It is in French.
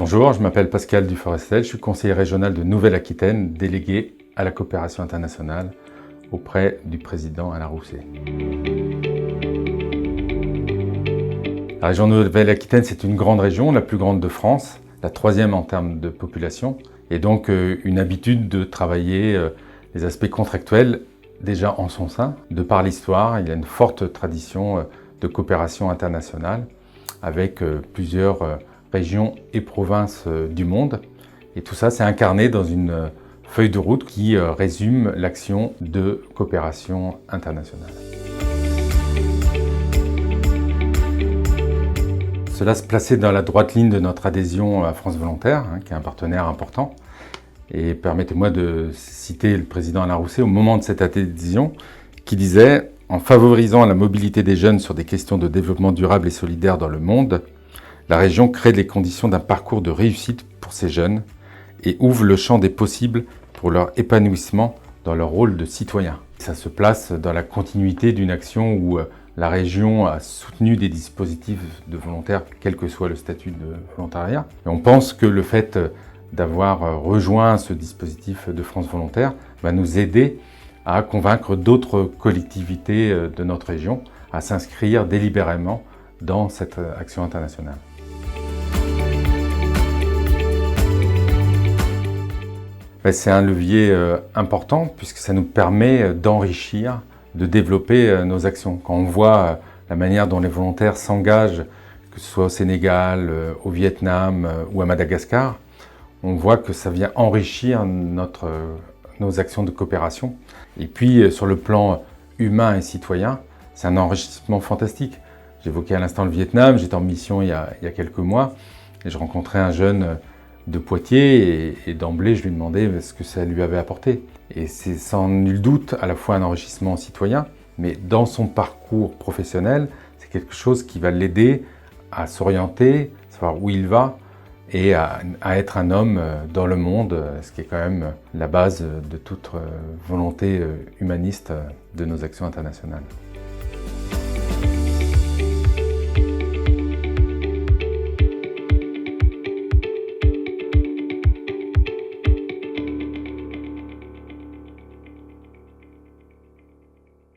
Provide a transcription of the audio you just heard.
Bonjour, je m'appelle Pascal Duforestel, je suis conseiller régional de Nouvelle-Aquitaine, délégué à la coopération internationale auprès du président Alain Rousset. La région de Nouvelle-Aquitaine, c'est une grande région, la plus grande de France, la troisième en termes de population, et donc une habitude de travailler les aspects contractuels déjà en son sein. De par l'histoire, il y a une forte tradition de coopération internationale avec plusieurs régions et provinces du monde. Et tout ça, c'est incarné dans une feuille de route qui résume l'action de coopération internationale. Cela se plaçait dans la droite ligne de notre adhésion à France Volontaire, qui est un partenaire important. Et permettez-moi de citer le président Alain Rousset au moment de cette adhésion, qui disait « En favorisant la mobilité des jeunes sur des questions de développement durable et solidaire dans le monde, la région crée les conditions d'un parcours de réussite pour ces jeunes et ouvre le champ des possibles pour leur épanouissement dans leur rôle de citoyen. » Ça se place dans la continuité d'une action où la région a soutenu des dispositifs de volontaires, quel que soit le statut de volontariat. Et on pense que le fait d'avoir rejoint ce dispositif de France Volontaire va nous aider à convaincre d'autres collectivités de notre région à s'inscrire délibérément dans cette action internationale. C'est un levier important puisque ça nous permet d'enrichir, de développer nos actions. Quand on voit la manière dont les volontaires s'engagent, que ce soit au Sénégal, au Vietnam ou à Madagascar, on voit que ça vient enrichir nos actions de coopération. Et puis sur le plan humain et citoyen, c'est un enrichissement fantastique. J'évoquais à l'instant le Vietnam, j'étais en mission il y a quelques mois et je rencontrais un jeune de Poitiers et d'emblée je lui demandais ce que ça lui avait apporté. Et c'est sans nul doute à la fois un enrichissement citoyen, mais dans son parcours professionnel, c'est quelque chose qui va l'aider à s'orienter, savoir où il va et à être un homme dans le monde, ce qui est quand même la base de toute volonté humaniste de nos actions internationales.